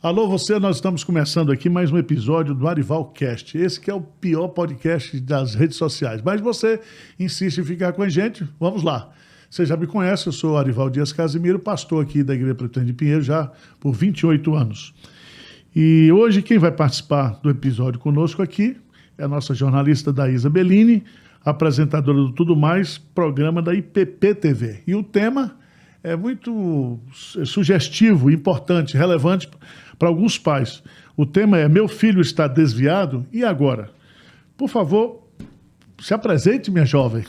Alô, você, nós estamos começando aqui mais um episódio do Arivalcast. Esse que é o pior podcast das redes sociais. Mas você insiste em ficar com a gente, vamos lá. Você já me conhece, eu sou Arival Dias Casimiro, pastor aqui da Igreja Presbiteriana de Pinheiro já por 28 anos. E hoje quem vai participar do episódio conosco aqui é a nossa jornalista Daísa Bellini, apresentadora do Tudo Mais, programa da IPP TV. E o tema é muito sugestivo, importante, relevante para alguns pais. O tema é: meu filho está desviado, e agora? Por favor, se apresente, minha jovem.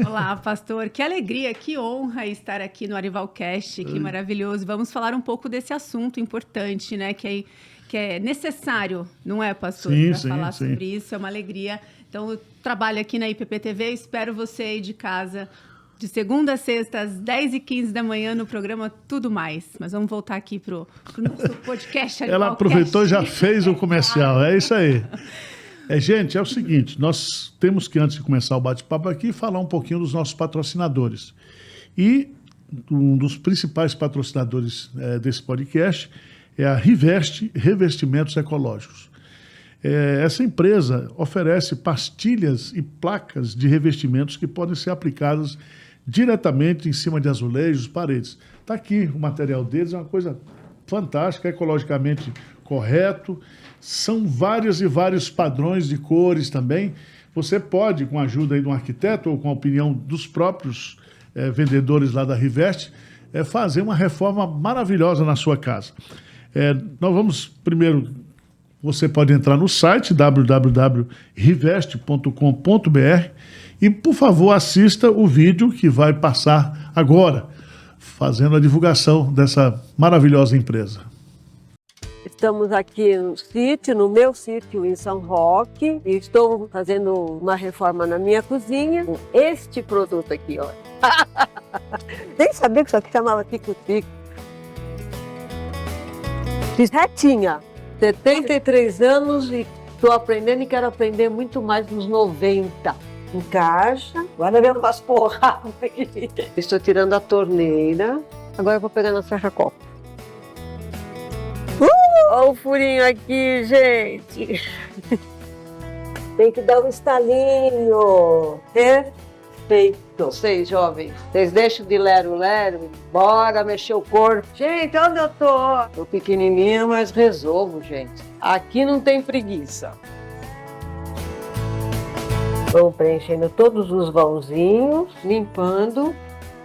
Olá, pastor. Que alegria, que honra estar aqui no Arivalcast, que maravilhoso. Vamos falar um pouco desse assunto importante, né? Que é necessário, não é, pastor? Para falar sobre isso, é uma alegria. Então, eu trabalho aqui na IPP TV, espero você aí de casa, de segunda a sexta, às 10h15 da manhã, no programa Tudo Mais. Mas vamos voltar aqui para o nosso podcast. Ela aproveitou e já fez o comercial, é isso aí. Gente, é o seguinte, nós temos que, antes de começar o bate-papo aqui, falar um pouquinho dos nossos patrocinadores. E um dos principais patrocinadores desse podcast é a Riveste Revestimentos Ecológicos. Essa empresa oferece pastilhas e placas de revestimentos que podem ser aplicadas diretamente em cima de azulejos, paredes. Está aqui o material deles, é uma coisa fantástica, ecologicamente correto. São vários e vários padrões de cores também. Você pode, com a ajuda aí de um arquiteto ou com a opinião dos próprios vendedores lá da Riveste, fazer uma reforma maravilhosa na sua casa. Nós vamos primeiro... Você pode entrar no site www.riveste.com.br e, por favor, assista o vídeo que vai passar agora, fazendo a divulgação dessa maravilhosa empresa. Estamos aqui no meu sítio em São Roque, e estou fazendo uma reforma na minha cozinha com este produto aqui, ó. Nem sabia que isso aqui chamava tico-tico. Fiz retinha. 73 anos e estou aprendendo e quero aprender muito mais nos 90. Encaixa. Agora eu faço porrada aqui. Estou tirando a torneira. Agora eu vou pegar na serra-copo. Olha o furinho aqui, gente. Tem que dar um estalinho. Perfeito. Vocês, jovens, vocês deixam de lero-lero, bora mexer o corpo. Gente, onde eu tô? Tô pequenininha, mas resolvo, gente. Aqui não tem preguiça. Vamos preenchendo todos os vãozinhos, limpando.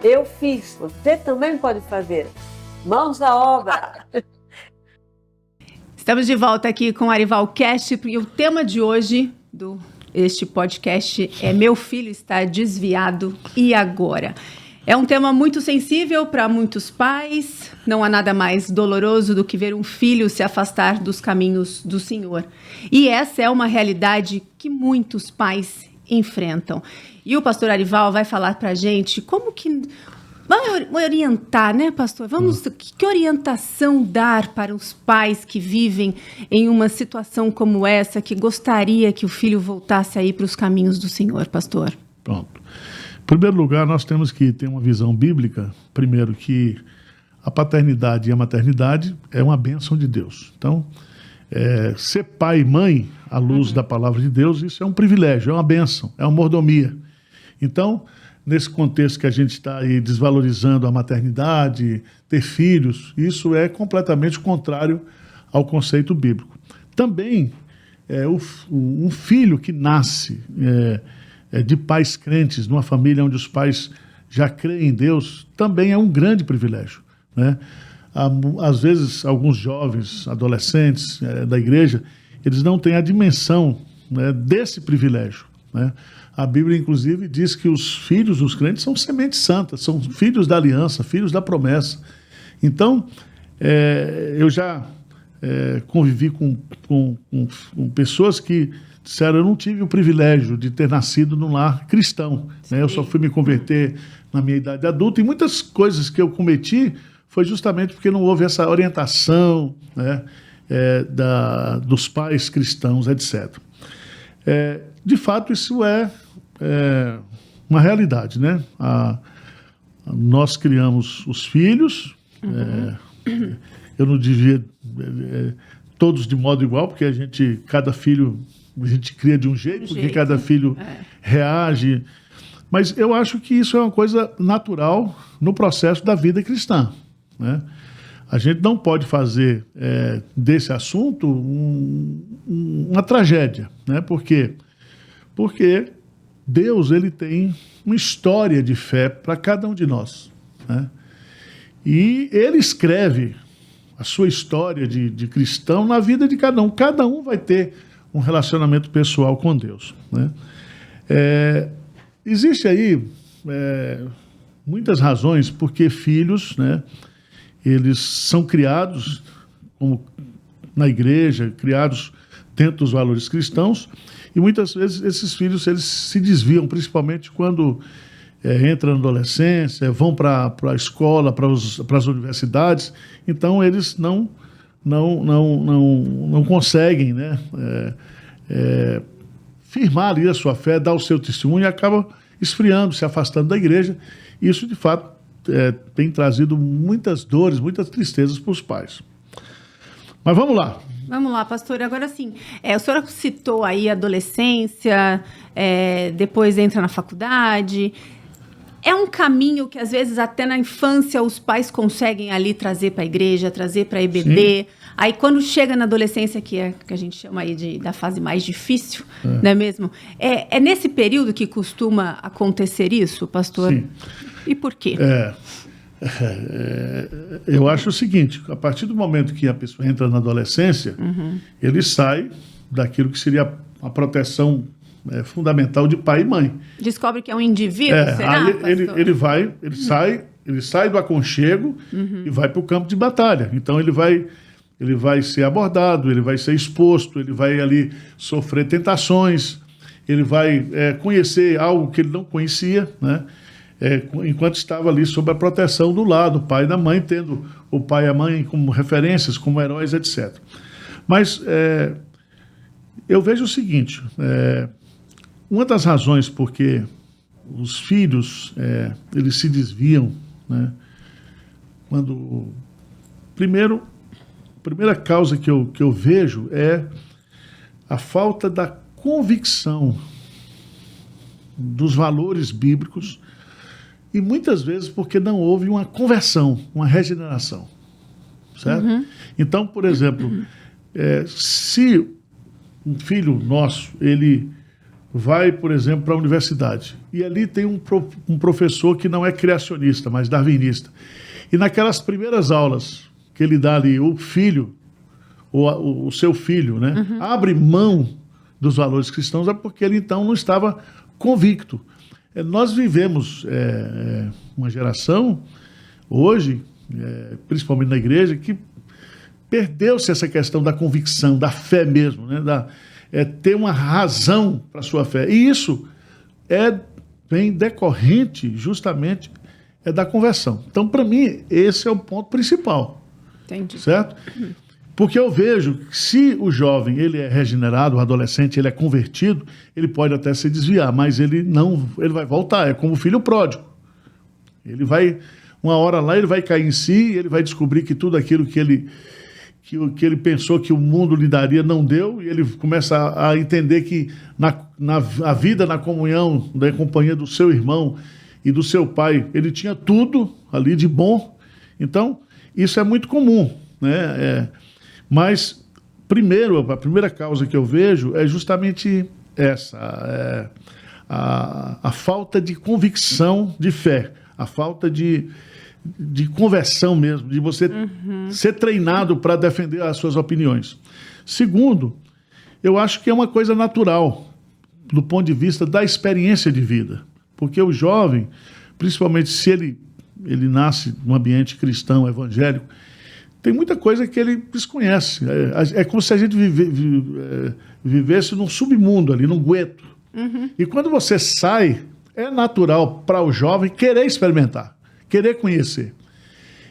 Eu fiz, você também pode fazer. Mãos à obra. Estamos de volta aqui com o Arivalcast e o tema de hoje este podcast é: meu filho está desviado, e agora? É um tema muito sensível para muitos pais. Não há nada mais doloroso do que ver um filho se afastar dos caminhos do Senhor. E essa é uma realidade que muitos pais enfrentam. E o pastor Arival vai falar para a gente como que... Vai orientar, né, pastor? Que orientação dar para os pais que vivem em uma situação como essa, que gostaria que o filho voltasse aí para os caminhos do Senhor, pastor? Pronto. Em primeiro lugar, nós temos que ter uma visão bíblica, primeiro, que a paternidade e a maternidade é uma bênção de Deus. Então, ser pai e mãe, à luz da palavra de Deus, isso é um privilégio, é uma bênção, é uma mordomia. Então, nesse contexto que a gente está aí desvalorizando a maternidade, ter filhos, isso é completamente contrário ao conceito bíblico. Também, um filho que nasce de pais crentes, numa família onde os pais já creem em Deus, também é um grande privilégio, né? Às vezes, alguns jovens, adolescentes da igreja, eles não têm a dimensão, né, desse privilégio, né? A Bíblia, inclusive, diz que os filhos dos crentes são sementes santas, são filhos da aliança, filhos da promessa. Então, eu já convivi com pessoas que disseram: eu não tive o privilégio de ter nascido num lar cristão, né? Eu só fui me converter na minha idade adulta, e muitas coisas que eu cometi foi justamente porque não houve essa orientação, né, dos pais cristãos, etc. De fato, isso é uma realidade, né? Nós criamos os filhos, eu não devia todos de modo igual, porque cada filho, a gente cria de um jeito, porque cada filho reage. Mas eu acho que isso é uma coisa natural no processo da vida cristã, né? A gente não pode fazer desse assunto uma tragédia, né? Por quê? Porque Deus, ele tem uma história de fé para cada um de nós, né? E ele escreve a sua história de cristão na vida de cada um. Cada um vai ter um relacionamento pessoal com Deus, né? Existe aí muitas razões porque filhos, né, eles são criados na igreja, criados dentro dos valores cristãos, e muitas vezes esses filhos eles se desviam, principalmente quando entram na adolescência, vão para a escola, para as universidades, então eles não conseguem, né, firmar ali a sua fé, dar o seu testemunho e acaba esfriando, se afastando da igreja. Isso, de fato, tem trazido muitas dores, muitas tristezas para os pais. Mas vamos lá. Vamos lá, pastor. Agora sim, o senhor citou aí a adolescência, depois entra na faculdade. É um caminho que, às vezes, até na infância, os pais conseguem ali trazer para a igreja, trazer para a EBD. Sim. Aí, quando chega na adolescência, que a gente chama aí da fase mais difícil, não é mesmo? É nesse período que costuma acontecer isso, pastor? Sim. E por quê? Eu acho o seguinte, a partir do momento que a pessoa entra na adolescência, ele sai daquilo que seria a proteção fundamental de pai e mãe. Descobre que é um indivíduo, será, aí ele sai do aconchego e vai para o campo de batalha. Então ele vai ser abordado, ele vai ser exposto, ele vai ali sofrer tentações, ele vai conhecer algo que ele não conhecia, né? Enquanto estava ali sob a proteção do lado, o pai e da mãe, tendo o pai e a mãe como referências, como heróis, etc. Mas eu vejo o seguinte, uma das razões porque os filhos eles se desviam, né, quando... A primeira causa que eu vejo é a falta da convicção dos valores bíblicos e muitas vezes porque não houve uma conversão, uma regeneração, certo? Então, por exemplo, se um filho nosso, ele vai, por exemplo, para a universidade e ali tem um professor que não é criacionista, mas darwinista, e naquelas primeiras aulas que ele dá ali, o filho, ou o seu filho, né, abre mão dos valores cristãos, é porque ele então não estava convicto. Nós vivemos uma geração, hoje, principalmente na igreja, que perdeu-se essa questão da convicção, da fé mesmo, né, ter uma razão para a sua fé. E isso vem decorrente justamente da conversão. Então, para mim, esse é o ponto principal. Entendi. Certo? Porque eu vejo que se o jovem ele é regenerado, o adolescente ele é convertido, ele pode até se desviar, mas ele vai voltar, é como o filho pródigo. Ele vai, uma hora lá, ele vai cair em si, ele vai descobrir que tudo aquilo que ele pensou que o mundo lhe daria não deu, e ele começa a entender que a vida na comunhão, na companhia do seu irmão e do seu pai, ele tinha tudo ali de bom. Então, isso é muito comum, né? Mas, a primeira causa que eu vejo é justamente essa, a falta de convicção de fé, a falta de conversão mesmo, de você ser treinado para defender as suas opiniões. Segundo, eu acho que é uma coisa natural, do ponto de vista da experiência de vida, porque o jovem, principalmente se ele nasce num ambiente cristão, evangélico, tem muita coisa que ele desconhece. É como se a gente vivesse num submundo ali, num gueto. E quando você sai, é natural para o jovem querer experimentar, querer conhecer.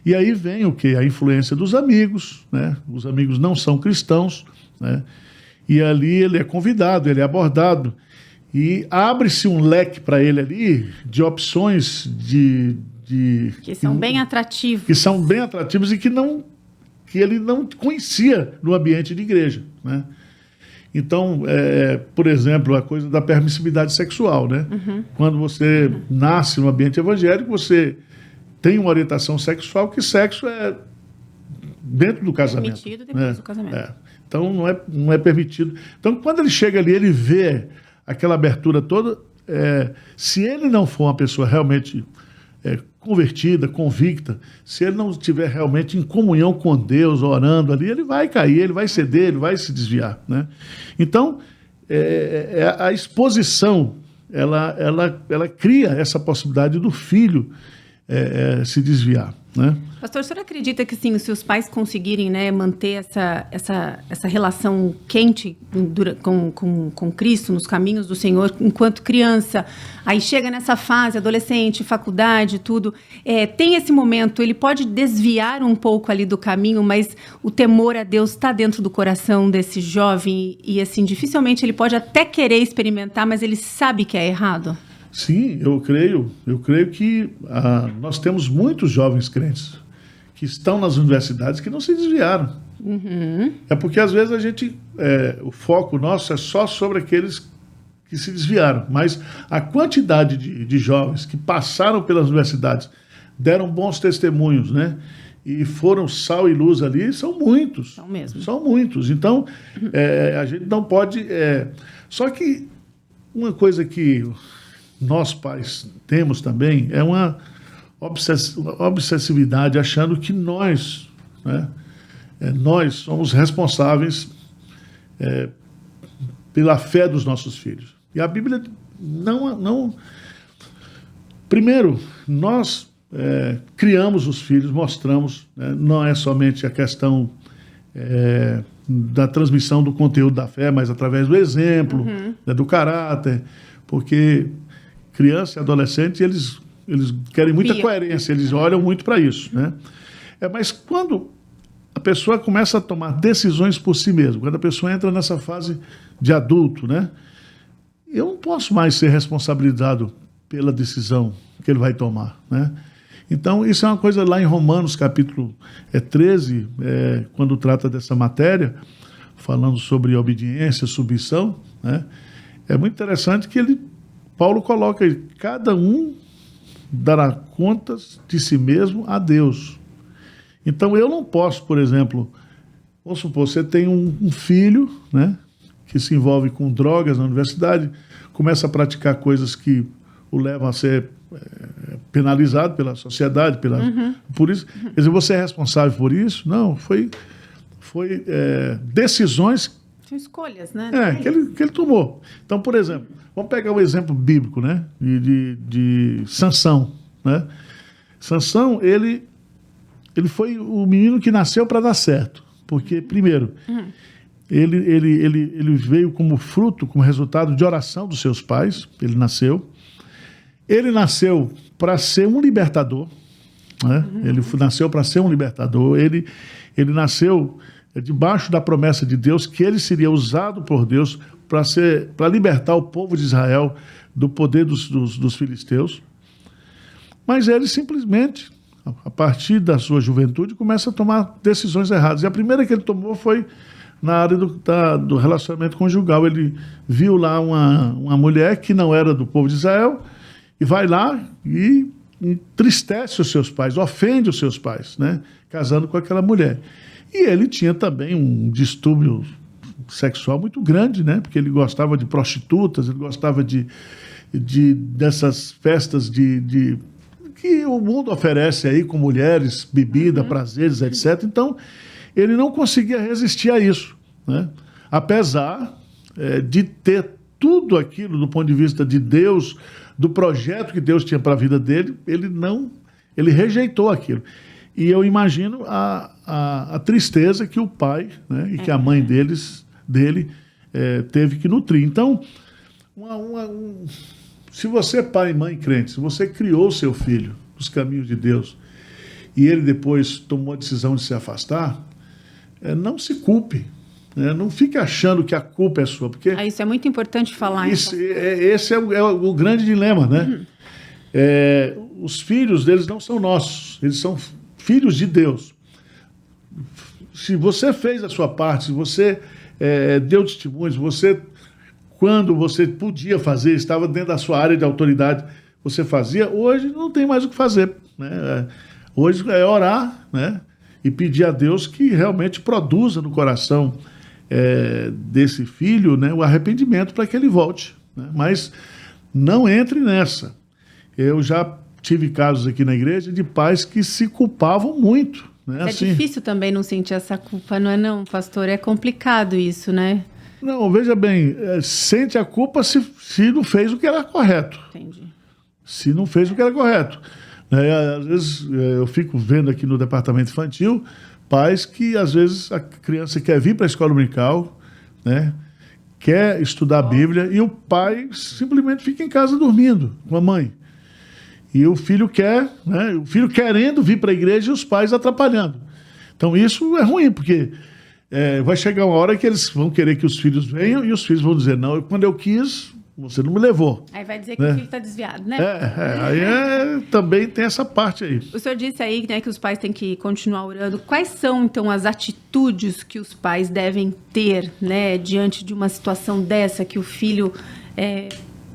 E aí vem o quê? A influência dos amigos, né? Os amigos não são cristãos, né? E ali ele é convidado, ele é abordado, e abre-se um leque para ele ali de opções que são bem atrativos. Que são bem atrativos e que não que ele não conhecia no ambiente de igreja, né? Então, por exemplo, a coisa da permissividade sexual, né? Quando você nasce no ambiente evangélico, você tem uma orientação sexual, que sexo é dentro do casamento. Permitido depois do casamento. Então, não é permitido. Então, quando ele chega ali, ele vê aquela abertura toda, se ele não for uma pessoa realmente convertida, convicta, se ele não estiver realmente em comunhão com Deus, orando ali, ele vai cair, ele vai ceder, ele vai se desviar, né? Então, a exposição, ela cria essa possibilidade do filho se desviar, né? Pastor, o senhor acredita que sim, se os pais conseguirem, né, manter essa relação quente com Cristo, nos caminhos do Senhor, enquanto criança, aí chega nessa fase, adolescente, faculdade, tudo, tem esse momento, ele pode desviar um pouco ali do caminho, mas o temor a Deus está dentro do coração desse jovem e, assim, dificilmente ele pode até querer experimentar, mas ele sabe que é errado? Sim, eu creio que nós temos muitos jovens crentes que estão nas universidades que não se desviaram. É porque às vezes o foco nosso é só sobre aqueles que se desviaram, mas a quantidade de jovens que passaram pelas universidades, deram bons testemunhos, né? E foram sal e luz ali, são muitos. São mesmo. São muitos. Então, a gente não pode... Só que uma coisa que nós pais temos também é uma obsessividade, achando que nós, né, nós somos responsáveis pela fé dos nossos filhos. E a Bíblia não... Primeiro, nós criamos os filhos, mostramos, né, não é somente a questão da transmissão do conteúdo da fé, mas através do exemplo, né, do caráter, porque criança e adolescente, eles querem muita coerência, eles olham muito para isso, né? Mas quando a pessoa começa a tomar decisões por si mesma, quando a pessoa entra nessa fase de adulto, né? Eu não posso mais ser responsabilizado pela decisão que ele vai tomar, né? Então, isso é uma coisa lá em Romanos, capítulo 13, quando trata dessa matéria, falando sobre obediência, submissão, né? É muito interessante que Paulo coloca aí, cada um dará contas de si mesmo a Deus. Então, eu não posso, por exemplo, vamos supor, você tem um filho, né, que se envolve com drogas na universidade, começa a praticar coisas que o levam a ser penalizado pela sociedade, por isso. Quer dizer, você é responsável por isso? Não, foi decisões... São escolhas, né? Que ele tomou. Então, por exemplo, vamos pegar um exemplo bíblico, né? De Sansão, né? Sansão, ele foi o menino que nasceu para dar certo. Porque, primeiro, ele veio como fruto, como resultado de oração dos seus pais. Ele nasceu para ser um libertador, né? Ele nasceu para ser um libertador. Ele nasceu debaixo da promessa de Deus, que ele seria usado por Deus para libertar o povo de Israel do poder dos filisteus. Mas ele simplesmente, a partir da sua juventude, começa a tomar decisões erradas. E a primeira que ele tomou foi na área do relacionamento conjugal. Ele viu lá uma mulher que não era do povo de Israel e vai lá e entristece os seus pais, ofende os seus pais, né, casando com aquela mulher. E ele tinha também um distúrbio sexual muito grande, né? Porque ele gostava de prostitutas, ele gostava dessas festas que o mundo oferece aí com mulheres, bebida, prazeres, etc. Então, ele não conseguia resistir a isso, né? Apesar de ter tudo aquilo do ponto de vista de Deus, do projeto que Deus tinha para a vida dele, ele rejeitou aquilo. E eu imagino a tristeza que o pai, né, e que a mãe dele teve que nutrir. Então, se você é pai e mãe crente, se você criou seu filho nos caminhos de Deus e ele depois tomou a decisão de se afastar, não se culpe. Não fique achando que a culpa é sua. Porque isso é muito importante falar. Esse é o grande dilema, né? Os filhos deles não são nossos, eles são filhos de Deus. se você fez a sua parte, se você deu testemunhos, você, quando você podia fazer, estava dentro da sua área de autoridade, você fazia, hoje não tem mais o que fazer, né? Hoje é orar, né? E pedir a Deus que realmente produza no coração desse filho, né, o arrependimento para que ele volte, né? Mas não entre nessa. Eu já tive casos aqui na igreja de pais que se culpavam muito, né? É assim, difícil também não sentir essa culpa, não é não, pastor? É complicado isso, né? Não, veja bem, sente a culpa se não fez o que era correto. Entendi. Se não fez o que era correto. Às vezes eu fico vendo aqui no departamento infantil pais que às vezes a criança quer vir para a escola dominical, né? Quer estudar a Bíblia e o pai simplesmente fica em casa dormindo com a mãe. E o filho quer, né? O filho querendo vir para a igreja e os pais atrapalhando. Então isso é ruim, porque vai chegar uma hora que eles vão querer que os filhos venham e os filhos vão dizer, não, quando eu quis, você não me levou. Aí vai dizer que né? o filho está desviado, né? Aí também tem essa parte aí. O senhor disse aí, né, que os pais têm que continuar orando. Quais são, então, as atitudes que os pais devem ter, né, diante de uma situação dessa que o filho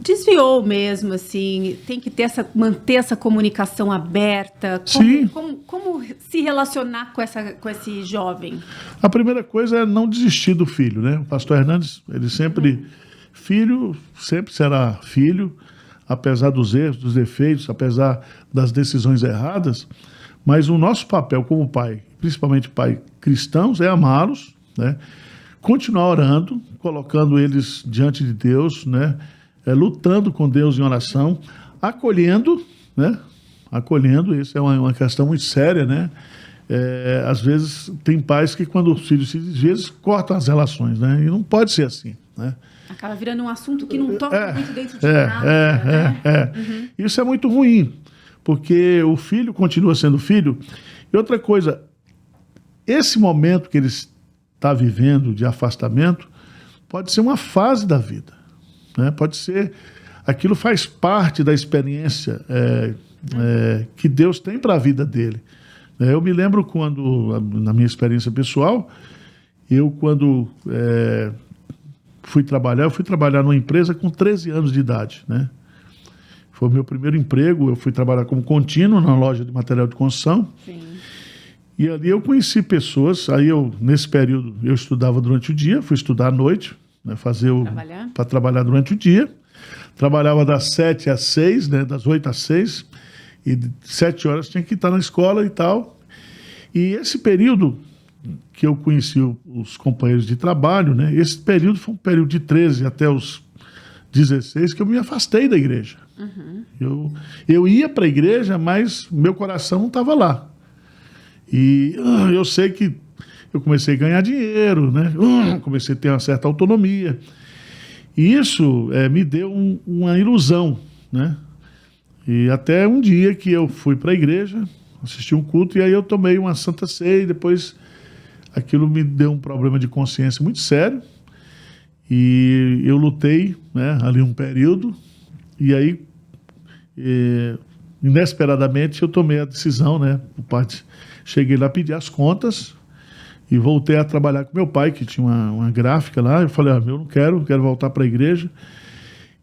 desviou mesmo, assim? Tem que manter essa comunicação aberta? Sim. Como se relacionar com esse jovem? A primeira coisa é não desistir do filho, né? O pastor Hernandes, ele sempre... Filho sempre será filho, apesar dos erros, dos defeitos, apesar das decisões erradas, mas o nosso papel como pai, principalmente pai cristãos, é amá-los, né? Continuar orando, colocando eles diante de Deus, né? Lutando com Deus em oração, acolhendo, né? Acolhendo, isso é uma questão muito séria, né? Às vezes tem pais que quando os filhos se desviam, eles cortam as relações, né? E não pode ser assim, né? Acaba virando um assunto que não toca muito dentro de casa. Uhum. Isso é muito ruim, porque o filho continua sendo filho. E outra coisa, esse momento que ele está vivendo de afastamento pode ser uma fase da vida, né? Pode ser, aquilo faz parte da experiência que Deus tem para a vida dele. Eu me lembro quando, na minha experiência pessoal, quando fui trabalhar numa empresa com 13 anos de idade, né? Foi o meu primeiro emprego, eu fui trabalhar como contínuo na loja de material de construção. Sim. E ali eu conheci pessoas, nesse período, eu estudava durante o dia, fui estudar à noite, né, para trabalhar durante o dia. Trabalhava das 7 às 6, né, das 8 às 6, e 7 horas tinha que estar na escola e tal. E esse período que eu conheci os companheiros de trabalho, né? Esse período foi um período de 13 até os 16 que eu me afastei da igreja. Uhum. Eu ia para a igreja, mas meu coração não estava lá. E eu sei que eu comecei a ganhar dinheiro, né? Comecei a ter uma certa autonomia. E isso me deu uma ilusão, né? E até um dia que eu fui para a igreja, assisti um culto, e aí eu tomei uma santa ceia, e depois aquilo me deu um problema de consciência muito sério, e eu lutei, né, ali um período, e aí, inesperadamente, eu tomei a decisão, né, cheguei lá a pedir as contas, e voltei a trabalhar com meu pai, que tinha uma gráfica lá. Eu falei, eu não quero voltar para a igreja.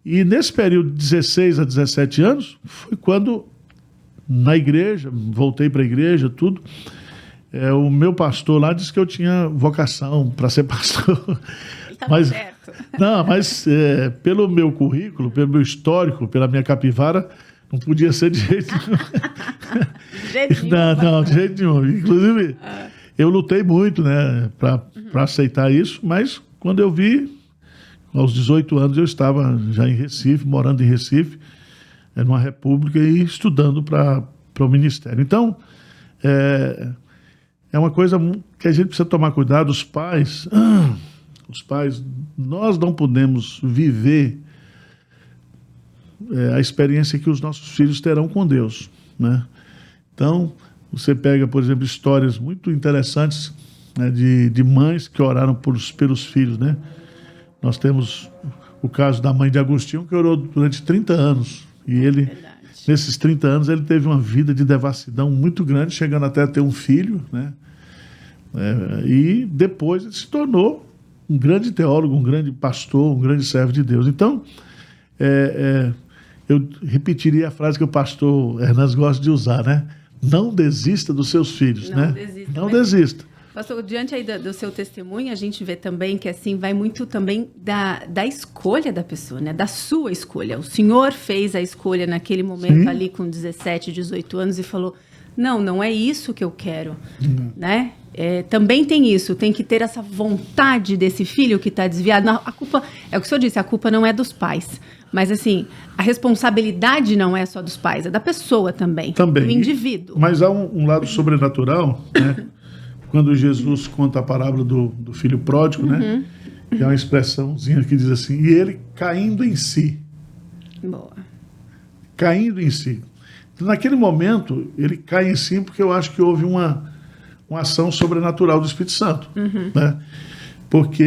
E nesse período de 16 a 17 anos, foi quando, na igreja, voltei para a igreja, tudo, o meu pastor lá disse que eu tinha vocação para ser pastor. Mas, certo. Não, mas pelo meu currículo, pelo meu histórico, pela minha capivara, não podia ser de jeito nenhum. De jeito nenhum. Não, de jeito nenhum. Inclusive, eu lutei muito, né, para aceitar isso, mas quando eu vi, aos 18 anos, eu estava já em Recife, morando em Recife, numa república, e estudando para o ministério. Então, é uma coisa que a gente precisa tomar cuidado. Os pais, nós não podemos viver a experiência que os nossos filhos terão com Deus, né? Então, você pega, por exemplo, histórias muito interessantes, né, de mães que oraram pelos filhos, né? Nós temos o caso da mãe de Agostinho, que orou durante 30 anos. E ele, nesses 30 anos, ele teve uma vida de devassidão muito grande, chegando até a ter um filho, né? E depois ele se tornou um grande teólogo, um grande pastor, um grande servo de Deus. Então, eu repetiria a frase que o pastor Hernandes gosta de usar, né? Não desista dos seus filhos, Não né? desista, Não né? desista. Pastor, diante aí do seu testemunho, a gente vê também que assim vai muito também da escolha da pessoa, né? Da sua escolha. O senhor fez a escolha naquele momento ali com 17, 18 anos e falou, não é isso que eu quero, né? Também tem isso, tem que ter essa vontade desse filho que está desviado. Não, a culpa, é o que o senhor disse, a culpa não é dos pais. Mas, assim, a responsabilidade não é só dos pais, é da pessoa também. Do indivíduo. Mas há um lado sobrenatural, né? Quando Jesus conta a parábola do filho pródigo, né? Que é uma expressãozinha que diz assim, e ele caindo em si. Boa. Caindo em si. Então, naquele momento, ele cai em si porque eu acho que houve uma ação sobrenatural do Espírito Santo. Né? Porque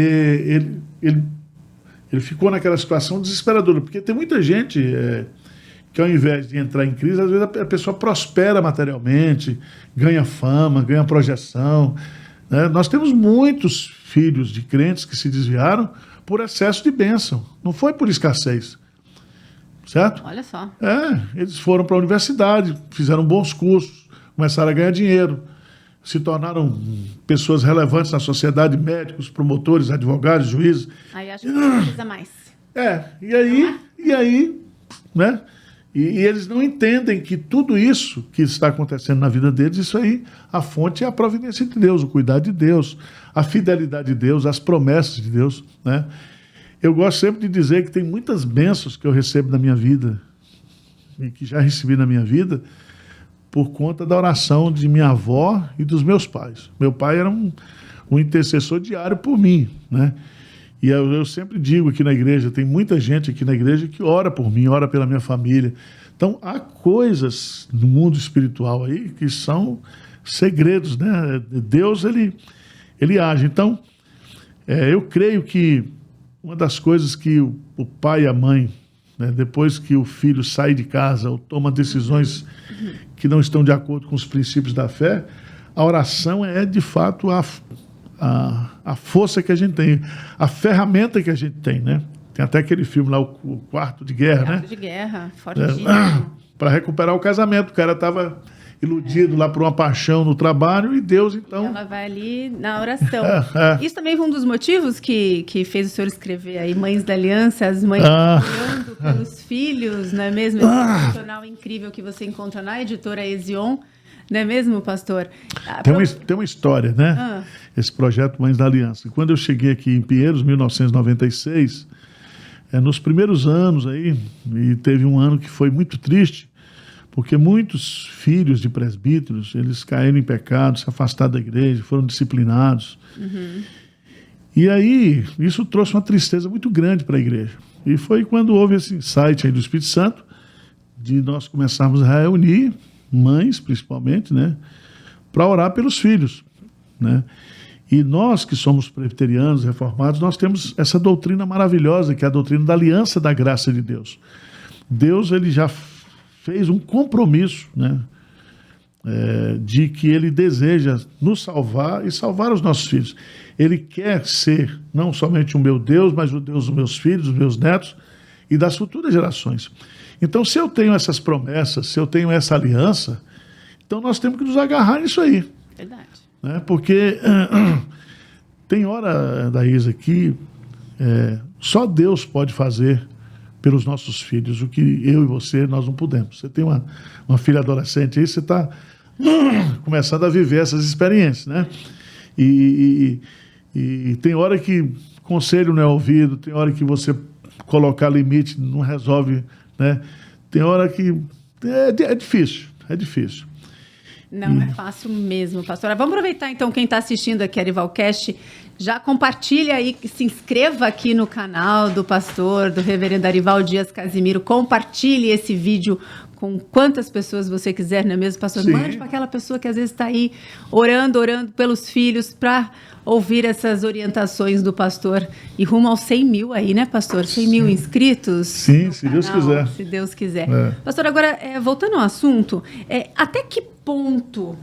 ele ficou naquela situação desesperadora. Porque tem muita gente que, ao invés de entrar em crise, às vezes a pessoa prospera materialmente, ganha fama, ganha projeção. Né? Nós temos muitos filhos de crentes que se desviaram por excesso de bênção. Não foi por escassez. Certo? Olha só. Eles foram para a universidade, fizeram bons cursos, começaram a ganhar dinheiro, se tornaram pessoas relevantes na sociedade, médicos, promotores, advogados, juízes. Aí acho que não precisa mais. E aí, né? E eles não entendem que tudo isso que está acontecendo na vida deles, isso aí, a fonte é a providência de Deus, o cuidado de Deus, a fidelidade de Deus, as promessas de Deus, né? Eu gosto sempre de dizer que tem muitas bênçãos que eu recebo na minha vida e que já recebi na minha vida por conta da oração de minha avó e dos meus pais. Meu pai era um intercessor diário por mim, né? E eu sempre digo aqui na igreja, tem muita gente aqui na igreja que ora por mim, ora pela minha família. Então, há coisas no mundo espiritual aí que são segredos, né? Deus, ele age. Então, eu creio que uma das coisas que o pai e a mãe, né, depois que o filho sai de casa ou toma decisões que não estão de acordo com os princípios da fé, a oração é, de fato, a força que a gente tem, a ferramenta que a gente tem, né? Tem até aquele filme lá, o Quarto de Guerra, né? Quarto de Guerra, fortíssimo. Para recuperar o casamento. O cara estava iludido lá por uma paixão no trabalho e Deus, então... Ela vai ali na oração. Isso também foi um dos motivos que fez o senhor escrever aí Mães da Aliança, as mães orando pelos filhos, não é mesmo? Esse profissional incrível que você encontra na editora Ezion, não é mesmo, pastor? Tem uma história, né? Esse projeto Mães da Aliança. Quando eu cheguei aqui em Pinheiros, 1996, nos primeiros anos aí, e teve um ano que foi muito triste, porque muitos filhos de presbíteros, eles caíram em pecado, se afastaram da igreja, foram disciplinados. E aí, isso trouxe uma tristeza muito grande para a igreja. E foi quando houve esse insight aí do Espírito Santo, de nós começarmos a reunir mães, principalmente, né, para orar pelos filhos, né? E nós que somos presbiterianos, reformados, nós temos essa doutrina maravilhosa, que é a doutrina da aliança da graça de Deus. Deus, ele já fez um compromisso, né, de que ele deseja nos salvar e salvar os nossos filhos. Ele quer ser não somente o meu Deus, mas o Deus dos meus filhos, dos meus netos e das futuras gerações. Então, se eu tenho essas promessas, se eu tenho essa aliança, então nós temos que nos agarrar nisso aí. Verdade. Né? Porque tem hora, Daísa, que só Deus pode fazer pelos nossos filhos o que eu e você, nós não podemos. Você tem uma filha adolescente aí, você está começando a viver essas experiências, né? E tem hora que conselho não é ouvido, tem hora que você colocar limite não resolve, né? Tem hora que é difícil. Não é fácil mesmo, pastora. Vamos aproveitar, então, quem está assistindo aqui a Arivalcast, já compartilha aí, se inscreva aqui no canal do pastor, do reverendo Arival Dias Casimiro, compartilhe esse vídeo com quantas pessoas você quiser, não é mesmo, pastor? Sim. Mande para aquela pessoa que às vezes está aí orando pelos filhos, para ouvir essas orientações do pastor. E rumo aos 100 mil aí, né, pastor? 100 mil inscritos? Sim, se canal, Deus quiser. Se Deus quiser. Pastor, agora, voltando ao assunto, até que ponto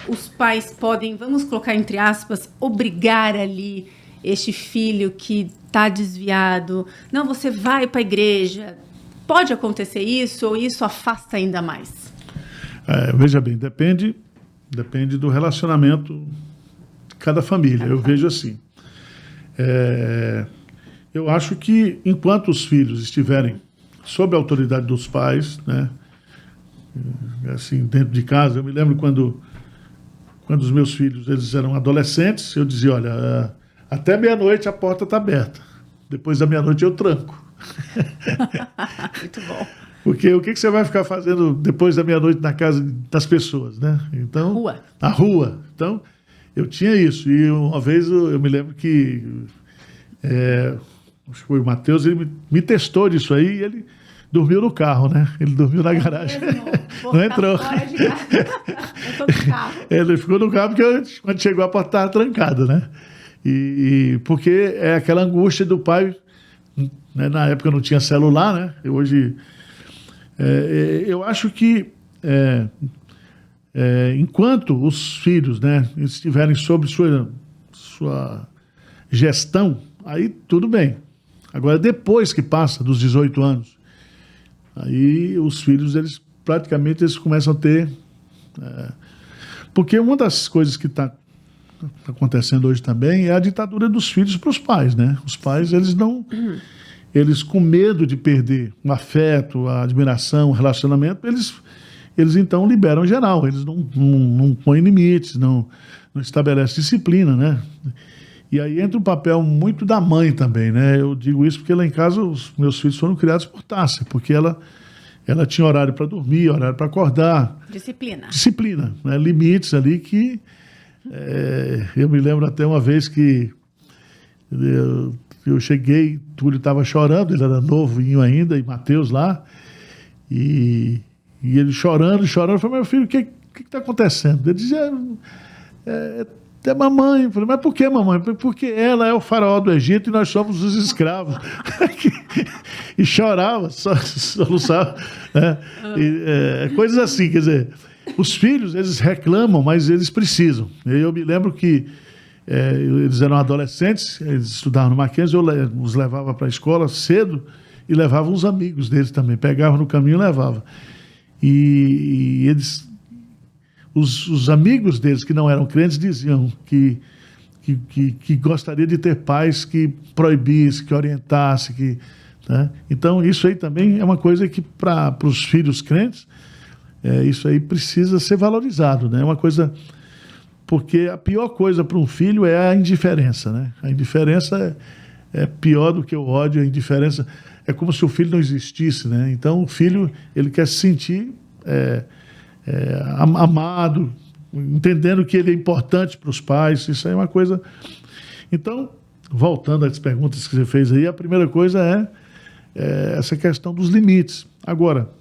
os pais podem, vamos colocar entre aspas, obrigar ali este filho que está desviado? Não, você vai para a igreja. Pode acontecer isso ou isso afasta ainda mais? Veja bem, depende do relacionamento de cada família. Eu vejo assim. Eu acho que enquanto os filhos estiverem sob a autoridade dos pais, né, assim, dentro de casa, eu me lembro quando os meus filhos eles eram adolescentes, eu dizia, olha, até meia-noite a porta está aberta. Depois da meia-noite eu tranco. Muito bom. Porque o que você vai ficar fazendo depois da meia-noite na casa das pessoas, né? Então, Rua. Na rua. Então, eu tinha isso. E uma vez eu me lembro que acho que foi o Matheus, ele me testou disso aí e ele dormiu no carro, né? Ele dormiu na garagem. Não entrou. Fora de casa. Entrou no carro. Ele ficou no carro porque quando chegou a porta estava trancada, né? Porque é aquela angústia do pai, né? Na época não tinha celular, né? Hoje, eu acho que enquanto os filhos, né, estiverem sob sua gestão, aí tudo bem. Agora, depois que passa dos 18 anos, aí os filhos, eles começam a ter... porque uma das coisas que está acontecendo hoje também é a ditadura dos filhos para os pais, né? Os pais, eles com medo de perder o afeto, a admiração, o relacionamento, eles então liberam geral, eles não põem limites, não estabelecem disciplina, né? E aí entra um papel muito da mãe também, né? Eu digo isso porque lá em casa os meus filhos foram criados por Tássia, porque ela tinha horário para dormir, horário para acordar. Disciplina, né? Limites ali que... eu me lembro até uma vez que eu cheguei, Túlio estava chorando, ele era novinho ainda, e Matheus lá, e ele chorando, eu falei, meu filho, o que está acontecendo? Ele dizia, é mamãe. Eu falei, mas por que mamãe? Porque ela é o faraó do Egito e nós somos os escravos. E chorava, soluçava, né? Coisas assim, quer dizer, os filhos, eles reclamam, mas eles precisam. Eu me lembro que eles eram adolescentes, eles estudavam no Mackenzie, eu os levava para a escola cedo e levava uns amigos deles também, pegava no caminho e levava. E eles... Os amigos deles que não eram crentes diziam que gostaria de ter pais que proibissem, que orientassem. Né? Então, isso aí também é uma coisa que, para os filhos crentes, isso aí precisa ser valorizado. Né? É uma coisa... Porque a pior coisa para um filho é a indiferença. Né? A indiferença é pior do que o ódio. A indiferença é como se o filho não existisse. Né? Então, o filho ele quer se sentir... amado, entendendo que ele é importante para os pais, isso aí é uma coisa... Então, voltando às perguntas que você fez aí, a primeira coisa é essa questão dos limites. Agora,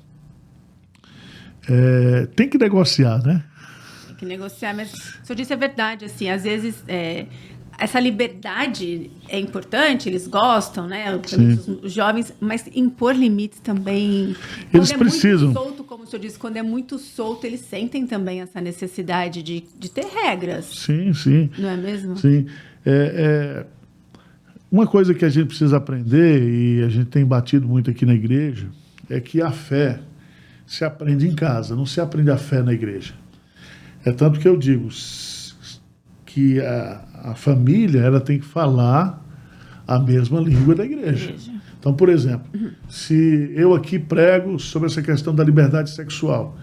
tem que negociar, né? Tem que negociar, mas o senhor disse a verdade, assim, às vezes... essa liberdade é importante, eles gostam, né? Os jovens, mas impor limites também. Eles precisam. Muito solto, como o senhor disse, quando é muito solto, eles sentem também essa necessidade de ter regras. Sim, sim. Não é mesmo? Sim. Uma coisa que a gente precisa aprender, e a gente tem batido muito aqui na igreja, é que a fé se aprende em casa, não se aprende a fé na igreja. É tanto que eu digo que a família ela tem que falar a mesma língua da igreja. Então, por exemplo, se eu aqui prego sobre essa questão da liberdade sexual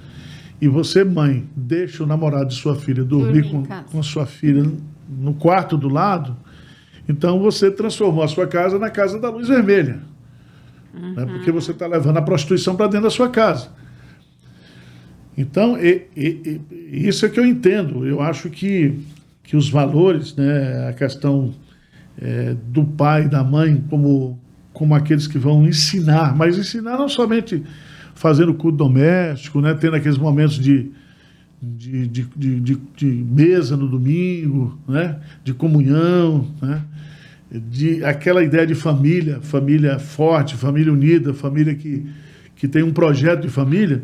e você, mãe, deixa o namorado de sua filha dormir com a sua filha no quarto do lado, então você transformou a sua casa na casa da luz vermelha. Né? Porque você está levando a prostituição para dentro da sua casa. Então, isso é que eu entendo. Eu acho que os valores, né, a questão do pai e da mãe como aqueles que vão ensinar, mas ensinar não somente fazendo culto doméstico, né, tendo aqueles momentos de mesa no domingo, né, de comunhão, né, aquela ideia de família forte, família unida, família que tem um projeto de família.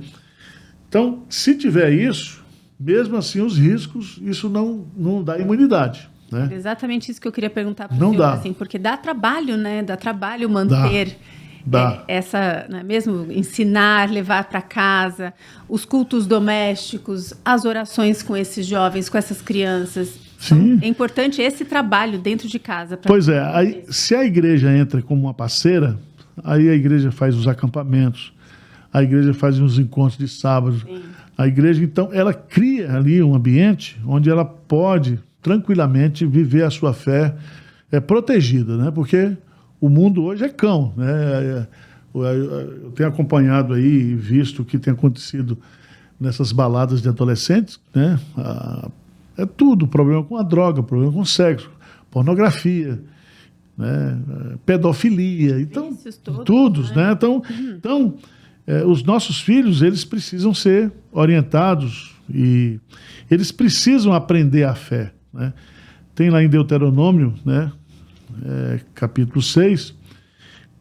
Então, se tiver isso, mesmo assim os riscos, isso não dá imunidade. Né? É exatamente isso que eu queria perguntar para o Não senhor, dá. assim, porque dá trabalho, né? Dá trabalho manter Dá. essa, né, mesmo ensinar, levar para casa, os cultos domésticos, as orações com esses jovens, com essas crianças. Sim. Então, é importante esse trabalho dentro de casa. Pois é, aí, se a igreja entra como uma parceira, aí a igreja faz os acampamentos, a igreja faz os encontros de sábado. Sim. A igreja, então, ela cria ali um ambiente onde ela pode tranquilamente viver a sua fé protegida, né? Porque o mundo hoje é cão, né? Eu tenho acompanhado aí e visto o que tem acontecido nessas baladas de adolescentes, né? É tudo, problema com a droga, problema com o sexo, pornografia, né? Pedofilia, então, todos, né? Então os nossos filhos, eles precisam ser orientados e eles precisam aprender a fé, né? Tem lá em Deuteronômio, né? Capítulo 6,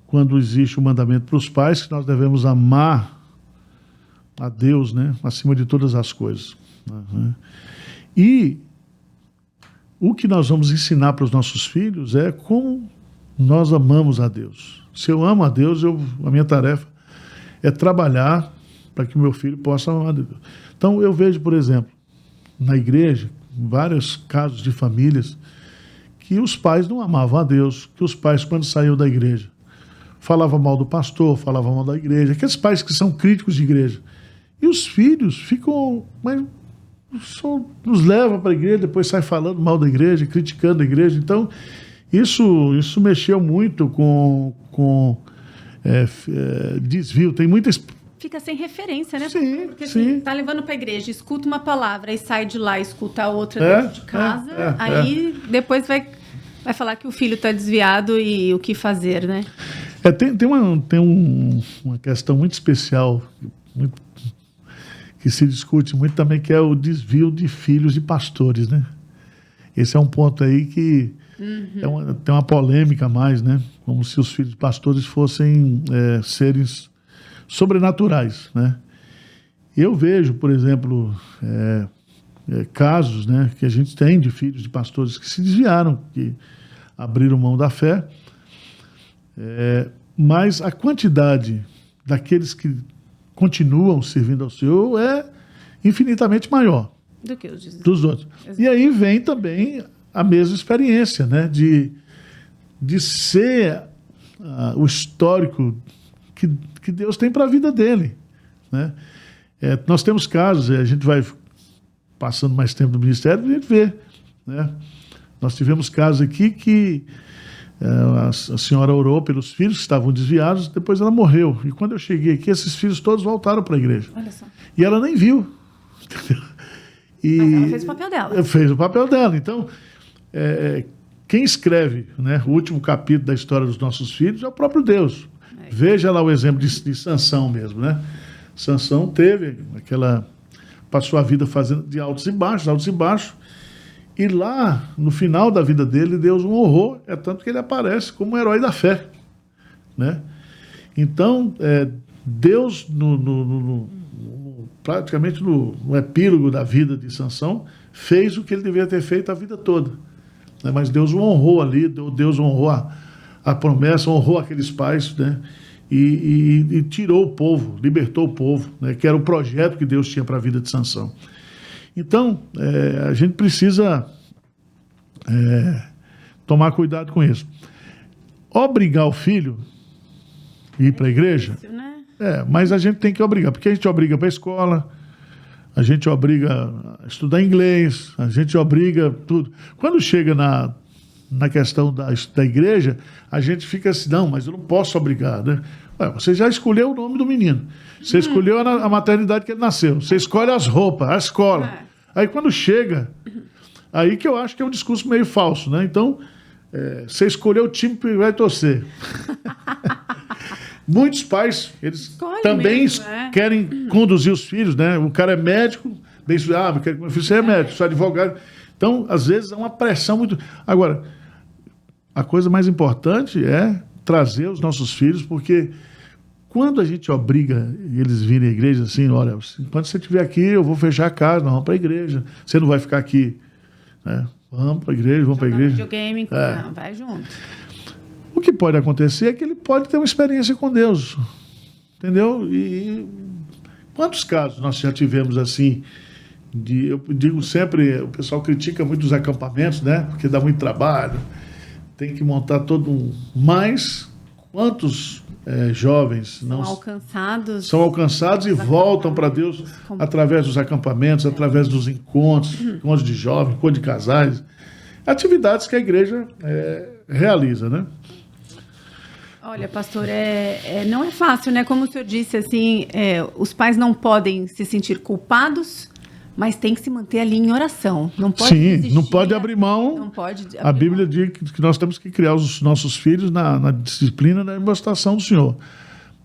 quando existe o mandamento para os pais que nós devemos amar a Deus, né? Acima de todas as coisas. Né? E o que nós vamos ensinar para os nossos filhos é como nós amamos a Deus. Se eu amo a Deus, a minha tarefa é trabalhar para que o meu filho possa amar a Deus. Então, eu vejo, por exemplo, na igreja, vários casos de famílias que os pais não amavam a Deus, que os pais, quando saíam da igreja, falavam mal do pastor, falavam mal da igreja, aqueles pais que são críticos de igreja. E os filhos ficam... Mas só nos leva para a igreja, depois sai falando mal da igreja, criticando a igreja. Então, isso mexeu muito com desvio. Tem muitas... Fica sem referência, né? Sim, porque sim. Assim, tá levando para a igreja, escuta uma palavra e sai de lá, escuta a outra dentro de casa, aí depois vai falar que o filho está desviado e o que fazer, né? Tem uma questão muito especial, que se discute muito também, que é o desvio de filhos de pastores, né? Esse é um ponto aí que tem uma polêmica a mais, né? Como se os filhos de pastores fossem seres sobrenaturais, né? Eu vejo, por exemplo, casos, né, que a gente tem de filhos de pastores que se desviaram, que abriram mão da fé, mas a quantidade daqueles que continuam servindo ao Senhor é infinitamente maior do que os dos outros. Exato. E aí vem também a mesma experiência, né, de ser o histórico que Deus tem para a vida dele, né? Nós temos casos, a gente vai passando mais tempo no ministério, a gente vê, né? Nós tivemos casos aqui que a senhora orou pelos filhos que estavam desviados, depois ela morreu. E quando eu cheguei aqui, esses filhos todos voltaram para a igreja. Olha só. E ela nem viu. Mas ela fez o papel dela. Fez o papel dela. Então, quem escreve, né, o último capítulo da história dos nossos filhos é o próprio Deus. Veja lá o exemplo de Sansão mesmo, né? Sansão passou a vida fazendo de altos e baixos, e lá, no final da vida dele, Deus o honrou, tanto que ele aparece como um herói da fé, né? Então, Deus, praticamente no epílogo da vida de Sansão, fez o que ele deveria ter feito a vida toda, né? Mas Deus o honrou ali, Deus honrou a promessa, honrou aqueles pais, né? E tirou o povo, libertou o povo, né? Que era o projeto que Deus tinha para a vida de Sansão. Então, a gente precisa tomar cuidado com isso. Obrigar o filho a ir para a igreja, difícil, né? mas a gente tem que obrigar, porque a gente obriga para a escola, a gente obriga a estudar inglês, a gente obriga tudo. Quando chega na questão da igreja, a gente fica assim, não, mas eu não posso obrigar, né? Você já escolheu o nome do menino, você escolheu a maternidade que ele nasceu, você escolhe as roupas, a escola. Aí quando chega, aí que eu acho que é um discurso meio falso, né? Então, você escolheu o time que vai torcer. Muitos pais, eles também mesmo, querem conduzir os filhos, né? O cara é médico, bem estudado, quer que meu filho seja médico, sou advogado. Então, às vezes, é uma pressão muito... Agora, a coisa mais importante é trazer os nossos filhos, porque quando a gente obriga eles a virem à igreja, assim, olha, quando você estiver aqui, eu vou fechar a casa, nós vamos para a igreja. Você não vai ficar aqui, né? Vamos para a igreja, vamos para a igreja. Videogame, não, vai junto. O que pode acontecer é que ele pode ter uma experiência com Deus, entendeu? E quantos casos nós já tivemos assim? Eu digo sempre, o pessoal critica muito os acampamentos, né? Porque dá muito trabalho, tem que montar todo um... Mas quantos jovens são alcançados e voltam para Deus através dos acampamentos, através dos encontros de jovens, encontros de casais, atividades que a igreja realiza, né? Olha, pastor, não é fácil, né? Como o senhor disse, assim, os pais não podem se sentir culpados, mas tem que se manter ali em oração. Não pode desistir, não pode abrir mão. Não pode abrir a Bíblia diz que nós temos que criar os nossos filhos na disciplina da demonstração do Senhor.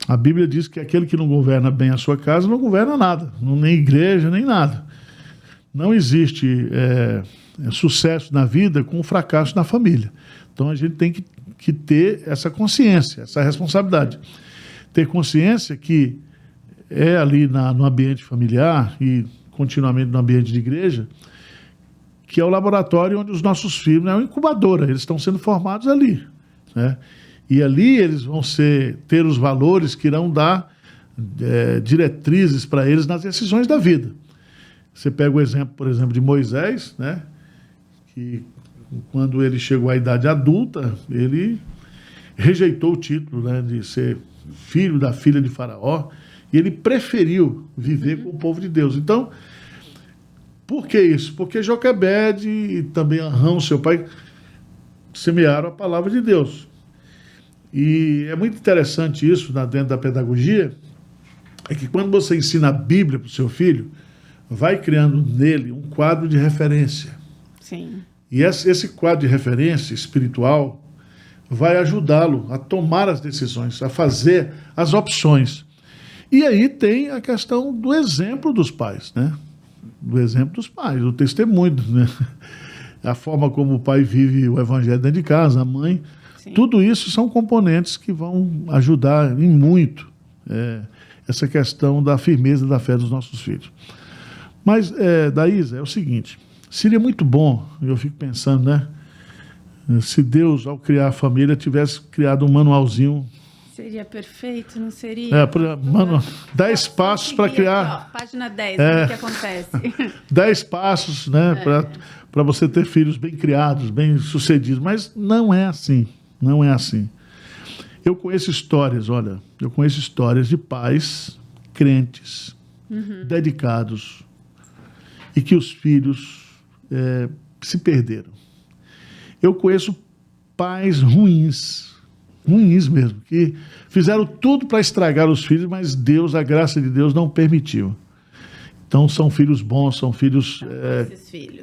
A Bíblia diz que aquele que não governa bem a sua casa não governa nada, nem igreja, nem nada. Não existe sucesso na vida com fracasso na família. Então a gente tem que ter essa consciência, essa responsabilidade. Ter consciência que ali no ambiente familiar e continuamente no ambiente de igreja, que é o laboratório onde os nossos filhos, é uma incubadora, eles estão sendo formados ali, né? E ali eles vão ter os valores que irão dar diretrizes para eles nas decisões da vida. Você pega o exemplo, por exemplo, de Moisés, né? Que quando ele chegou à idade adulta, ele rejeitou o título, né, de ser filho da filha de Faraó, e ele preferiu viver com o povo de Deus. Então, por que isso? Porque Joquebede e também Arão, seu pai, semearam a palavra de Deus. E é muito interessante isso dentro da pedagogia, é que quando você ensina a Bíblia para o seu filho, vai criando nele um quadro de referência. Sim. E esse quadro de referência espiritual vai ajudá-lo a tomar as decisões, a fazer as opções. E aí tem a questão do exemplo dos pais, né? Do exemplo dos pais, o testemunho, né? A forma como o pai vive o evangelho dentro de casa, a mãe. Sim. Tudo isso são componentes que vão ajudar em muito essa questão da firmeza da fé dos nossos filhos. Mas, Daísa, é o seguinte, seria muito bom, eu fico pensando, né? Se Deus, ao criar a família, tivesse criado um manualzinho. Seria perfeito, não seria? 10 passos para criar. Aqui, ó, página 10, o que acontece? 10 passos, né, para você ter filhos bem criados, bem sucedidos. Mas não é assim. Não é assim. Eu conheço histórias de pais crentes, dedicados, e que os filhos se perderam. Eu conheço pais ruins mesmo, que fizeram tudo para estragar os filhos, mas Deus, a graça de Deus, não permitiu. Então, são filhos bons, são filhos... esses filhos.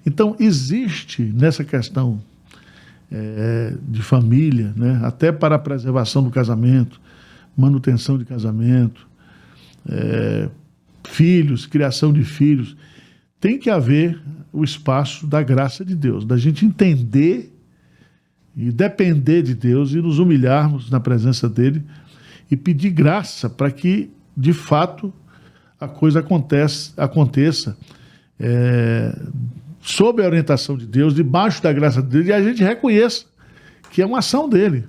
Então, existe nessa questão de família, né, até para a preservação do casamento, manutenção de casamento, filhos, criação de filhos, tem que haver o espaço da graça de Deus, da gente entender e depender de Deus e nos humilharmos na presença dele e pedir graça para que, de fato, a coisa aconteça sob a orientação de Deus, debaixo da graça dele, e a gente reconheça que é uma ação dele.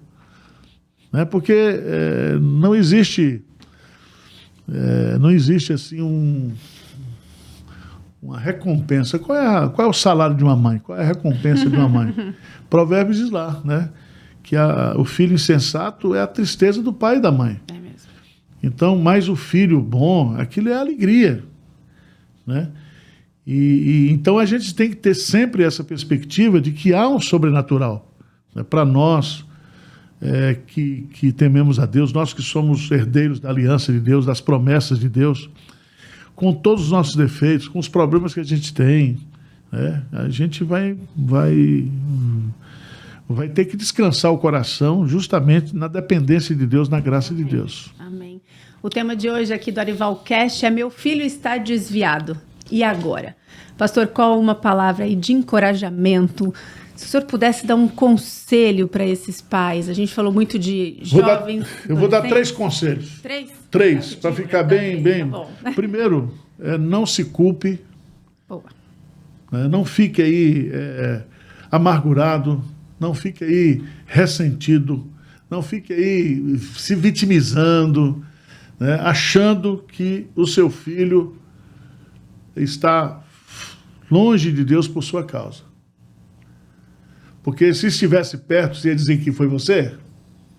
Né? Porque não existe assim uma recompensa. Qual é o salário de uma mãe? Qual é a recompensa de uma mãe? Provérbios diz lá, né, que o filho insensato é a tristeza do pai e da mãe. É mesmo. Então, mas o filho bom, aquilo é alegria, né? Então a gente tem que ter sempre essa perspectiva de que há um sobrenatural, né, para nós que tememos a Deus, nós que somos herdeiros da aliança de Deus, das promessas de Deus, com todos os nossos defeitos, com os problemas que a gente tem, né, a gente vai ter que descansar o coração justamente na dependência de Deus, na graça de Deus. Amém. O tema de hoje aqui do Arival Cast é Meu Filho Está Desviado. E agora? Pastor, qual uma palavra aí de encorajamento, Se o senhor pudesse dar um conselho para esses pais, a gente falou muito de jovens... Eu vou dar 3 conselhos. 3, para ficar bem... Tá. Primeiro, não se culpe. Boa. Não fique aí amargurado, não fique aí ressentido, não fique aí se vitimizando, né, achando que o seu filho está longe de Deus por sua causa. Porque se estivesse perto, você ia dizer que foi você?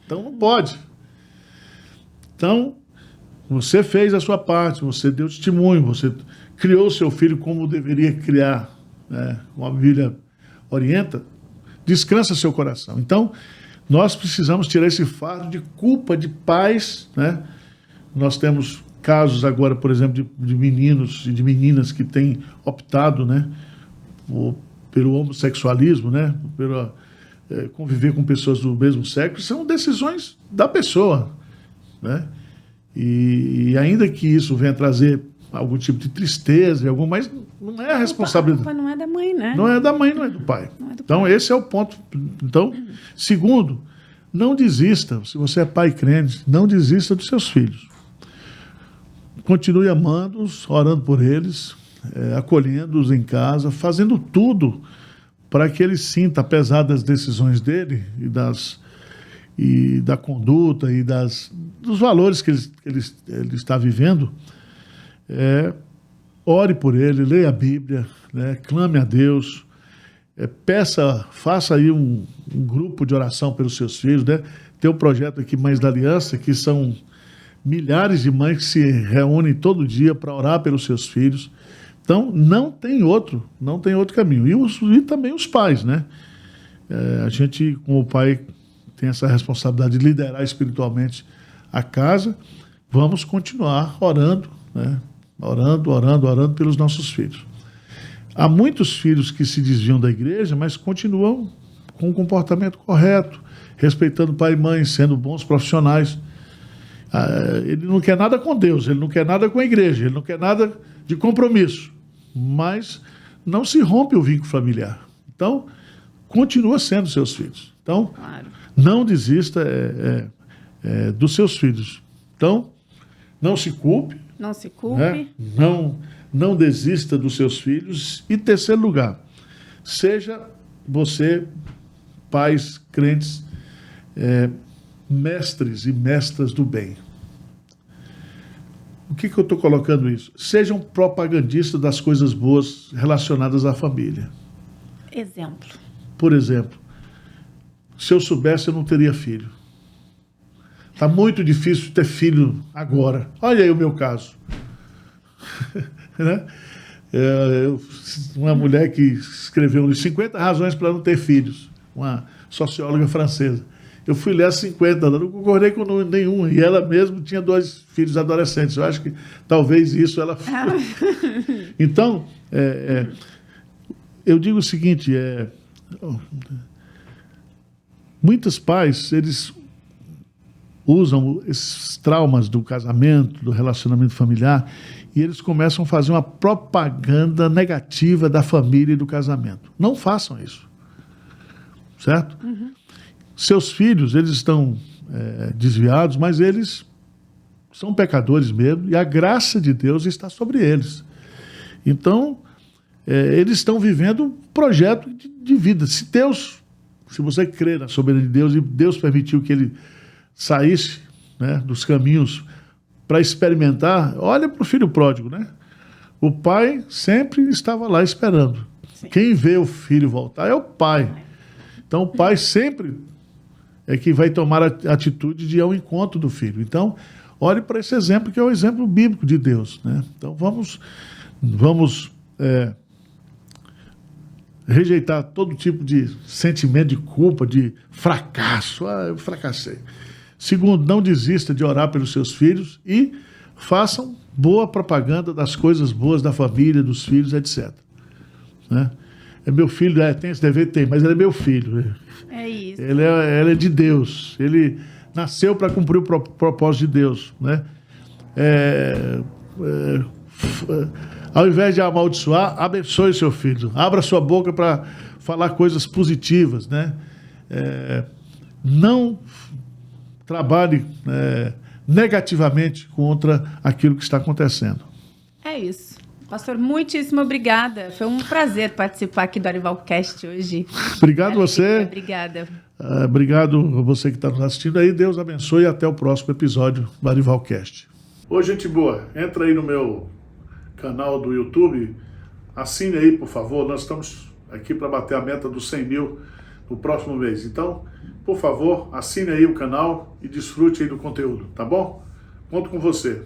Então não pode. Então, você fez a sua parte, você deu testemunho, você criou o seu filho como deveria criar, né, como a Bíblia orienta, descansa seu coração. Então, nós precisamos tirar esse fardo de culpa de pais, né? Nós temos casos agora, por exemplo, de meninos e de meninas que têm optado, né, pelo homossexualismo, né, pelo conviver com pessoas do mesmo sexo. São decisões da pessoa, né? E ainda que isso venha trazer algum tipo de tristeza, mas não é a responsabilidade. A culpa não é da mãe, né? Não é da mãe, não é do pai. Não é do Então, pai. esse é o ponto. Então, segundo, não desista. Se você é pai crente, não desista dos seus filhos. Continue amando-os, orando por eles, acolhendo-os em casa, fazendo tudo para que ele sinta, apesar das decisões dele e da conduta e dos valores que ele está vivendo, ore por ele, leia a Bíblia, né, clame a Deus, faça aí um grupo de oração pelos seus filhos, né? Tem um projeto aqui, Mães da Aliança, que são milhares de mães que se reúnem todo dia para orar pelos seus filhos. Então, não tem outro caminho. E também os pais, né? A gente, como pai, tem essa responsabilidade de liderar espiritualmente a casa. Vamos continuar orando, né? Orando pelos nossos filhos. Há muitos filhos que se desviam da igreja, mas continuam com um comportamento correto, respeitando pai e mãe, sendo bons profissionais. Ele não quer nada com Deus, ele não quer nada com a igreja, ele não quer nada de compromisso, mas não se rompe o vínculo familiar. Então, continua sendo seus filhos. Então, Claro. não desista dos seus filhos. Então, não se culpe, Não se culpe. né? Não desista dos seus filhos. E terceiro lugar, seja você, pais crentes, mestres e mestras do bem. O que eu estou colocando isso? Sejam propagandistas das coisas boas relacionadas à família. Exemplo. Por exemplo, se eu soubesse, eu não teria filho. Está muito difícil ter filho agora. Olha aí o meu caso. Né? Uma mulher que escreveu 50 razões para não ter filhos, uma socióloga francesa. Eu fui ler as 50, não concordei com nenhuma, e ela mesma tinha 2 filhos adolescentes. Eu acho que talvez isso ela... Então, eu digo o seguinte, muitos pais, eles usam esses traumas do casamento, do relacionamento familiar, e eles começam a fazer uma propaganda negativa da família e do casamento. Não façam isso. Certo? Uhum. Seus filhos, eles estão desviados, mas eles são pecadores mesmo, e a graça de Deus está sobre eles. Então, eles estão vivendo um projeto de vida. Se você crê na soberania de Deus, e Deus permitiu que ele saísse, né, dos caminhos para experimentar, olha para o filho pródigo, né? O pai sempre estava lá esperando. Sim. Quem vê o filho voltar é o pai. Então, o pai sempre é que vai tomar a atitude de ir ao encontro do filho. Então, olhe para esse exemplo, que é o exemplo bíblico de Deus, né? Então, vamos rejeitar todo tipo de sentimento de culpa, de fracasso. Eu fracassei. Segundo, não desista de orar pelos seus filhos e façam boa propaganda das coisas boas da família, dos filhos, etc. Né? É meu filho, tem esse dever? Tem, mas ele é meu filho. É isso. Ele é de Deus. Ele nasceu para cumprir o propósito de Deus. Né? Ao invés de amaldiçoar, abençoe seu filho. Abra sua boca para falar coisas positivas, né? Não trabalhe negativamente contra aquilo que está acontecendo. É isso. Pastor, muitíssimo obrigada. Foi um prazer participar aqui do ArivalCast hoje. Obrigado a você. Obrigada. Obrigado a você que está nos assistindo aí. Deus abençoe e até o próximo episódio do ArivalCast. Ô, gente boa, entra aí no meu canal do YouTube. Assine aí, por favor. Nós estamos aqui para bater a meta dos 100 mil no próximo mês. Então, por favor, assine aí o canal e desfrute aí do conteúdo, tá bom? Conto com você.